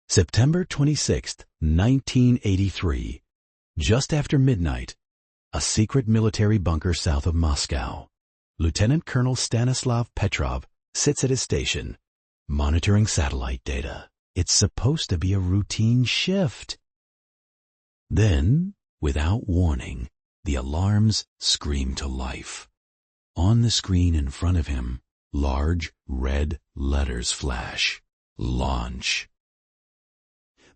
September 26, 1983. Just after midnight, a secret military bunker south of Moscow. Lieutenant Colonel Stanislav Petrov sits at his station, monitoring satellite data. It's supposed to be a routine shift. Then, without warning, the alarms scream to life. On the screen in front of him, large red letters flash. Launch.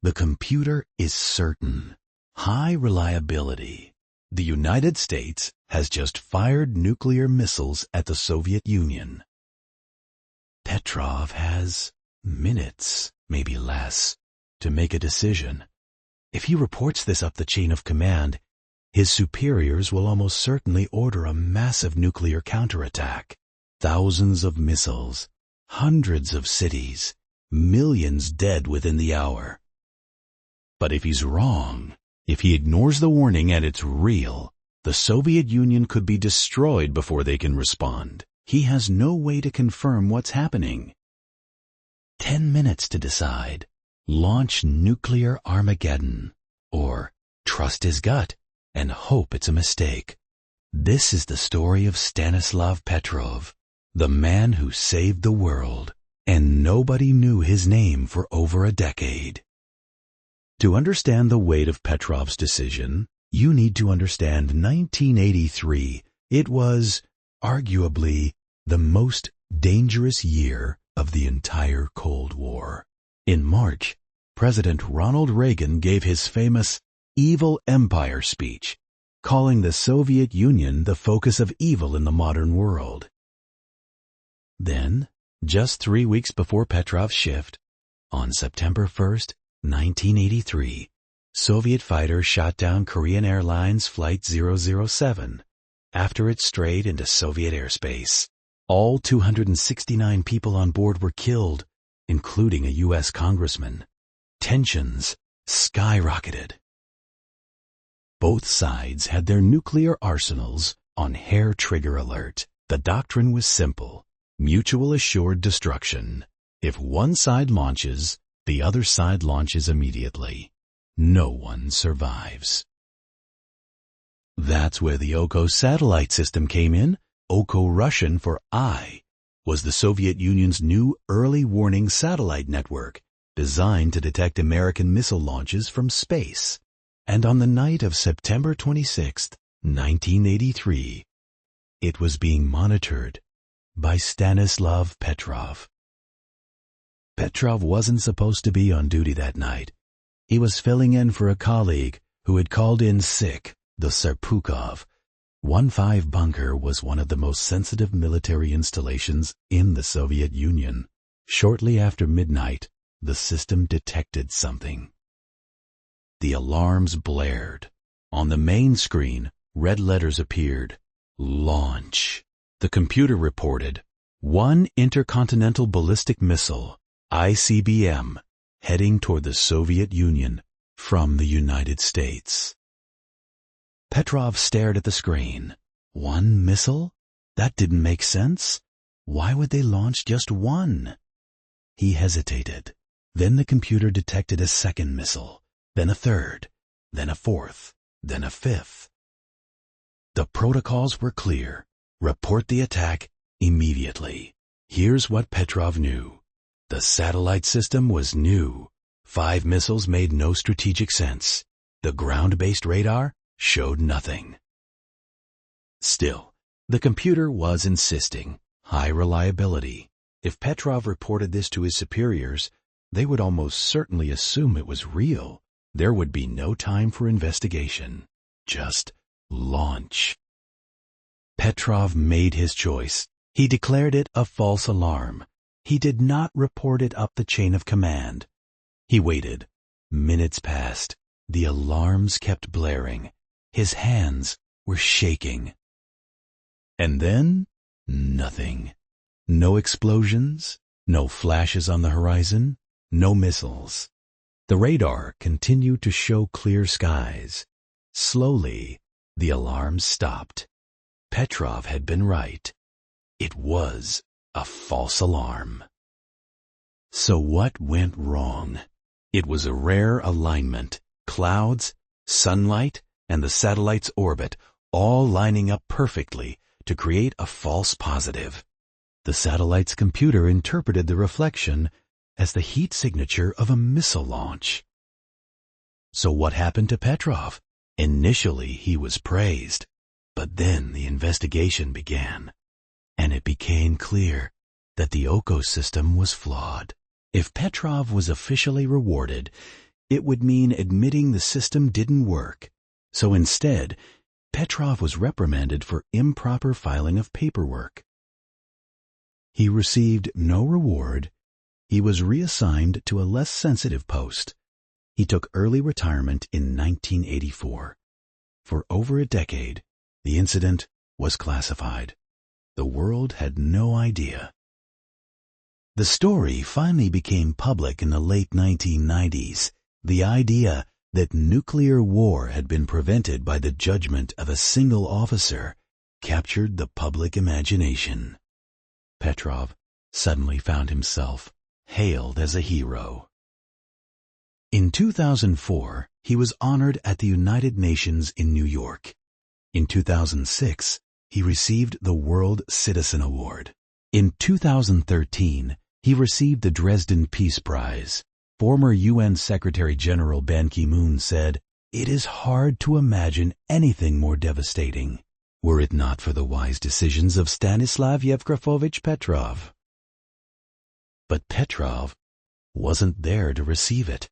The computer is certain. High reliability. The United States has just fired nuclear missiles at the Soviet Union. Petrov has minutes, maybe less, to make a decision. If he reports this up the chain of command, his superiors will almost certainly order a massive nuclear counterattack. Thousands of missiles, hundreds of cities, millions dead within the hour. But if he's wrong, if he ignores the warning and it's real, the Soviet Union could be destroyed before they can respond. He has no way to confirm what's happening. 10 minutes to decide. Launch nuclear Armageddon, or trust his gut and hope it's a mistake. This is the story of Stanislav Petrov, the man who saved the world, and nobody knew his name for over a decade. To understand the weight of Petrov's decision, you need to understand 1983. It was, arguably, the most dangerous year of the entire Cold War. In March, President Ronald Reagan gave his famous Evil Empire speech, calling the Soviet Union the focus of evil in the modern world. Then, just 3 weeks before Petrov's shift, on September 1st, 1983, Soviet fighters shot down Korean Airlines Flight 007 after it strayed into Soviet airspace. All 269 people on board were killed, including a U.S. congressman. Tensions skyrocketed. Both sides had their nuclear arsenals on hair-trigger alert. The doctrine was simple: mutual assured destruction. If one side launches, the other side launches immediately. No one survives. That's where the OCO satellite system came in. OCO, Russian for eye, was the Soviet Union's new early warning satellite network designed to detect American missile launches from space. And on the night of September 26, 1983, it was being monitored by Stanislav Petrov. Petrov wasn't supposed to be on duty that night. He was filling in for a colleague who had called in sick, the Serpukhov. 1-5 bunker was one of the most sensitive military installations in the Soviet Union. Shortly after midnight, the system detected something. The alarms blared. On the main screen, red letters appeared. Launch. The computer reported, one intercontinental ballistic missile, ICBM, heading toward the Soviet Union from the United States. Petrov stared at the screen. One missile? That didn't make sense. Why would they launch just one? He hesitated. Then the computer detected a second missile, then a third, then a fourth, then a fifth. The protocols were clear. Report the attack immediately. Here's what Petrov knew. The satellite system was new. 5 missiles made no strategic sense. The ground-based radar showed nothing. Still, the computer was insisting. High reliability. If Petrov reported this to his superiors, they would almost certainly assume it was real. There would be no time for investigation. Just launch. Petrov made his choice. He declared it a false alarm. He did not report it up the chain of command. He waited. Minutes passed. The alarms kept blaring. His hands were shaking. And then, nothing. No explosions, no flashes on the horizon, no missiles. The radar continued to show clear skies. Slowly, the alarms stopped. Petrov had been right. It was a false alarm. So what went wrong? It was a rare alignment, clouds, sunlight, and the satellite's orbit all lining up perfectly to create a false positive. The satellite's computer interpreted the reflection as the heat signature of a missile launch. So what happened to Petrov? Initially, he was praised, but then the investigation began, and it became clear that the OCO system was flawed. If Petrov was officially rewarded, it would mean admitting the system didn't work. So instead, Petrov was reprimanded for improper filing of paperwork. He received no reward. He was reassigned to a less sensitive post. He took early retirement in 1984. For over a decade, the incident was classified. The world had no idea. The story finally became public in the late 1990s. The idea that nuclear war had been prevented by the judgment of a single officer captured the public imagination. Petrov suddenly found himself hailed as a hero. In 2004, he was honored at the United Nations in New York. In 2006, he received the World Citizen Award. In 2013, he received the Dresden Peace Prize. Former UN Secretary-General Ban Ki-moon said, "It is hard to imagine anything more devastating, were it not for the wise decisions of Stanislav Yevgrafovich Petrov." But Petrov wasn't there to receive it.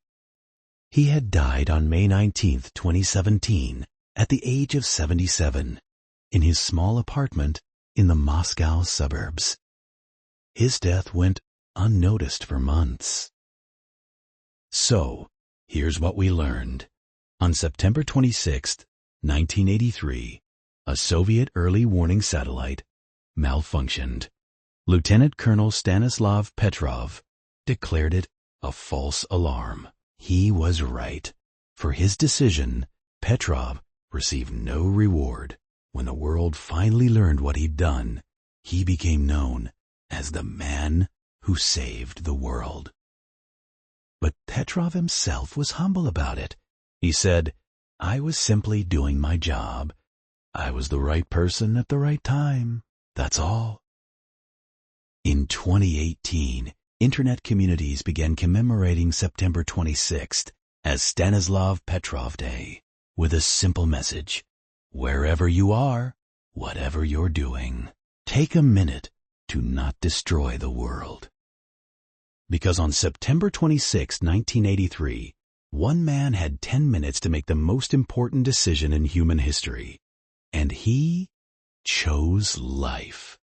He had died on May 19, 2017, at the age of 77, in his small apartment in the Moscow suburbs. His death went unnoticed for months. So, here's what we learned. On September 26, 1983, a Soviet early warning satellite malfunctioned. Lieutenant Colonel Stanislav Petrov declared it a false alarm. He was right. For his decision, Petrov received no reward. When the world finally learned what he'd done, he became known as the man who saved the world. But Petrov himself was humble about it. He said, "I was simply doing my job. I was the right person at the right time. That's all." In 2018, Internet communities began commemorating September 26th as Stanislav Petrov Day with a simple message: wherever you are, whatever you're doing, take a minute to not destroy the world. Because on September 26, 1983, one man had 10 minutes to make the most important decision in human history, and he chose life.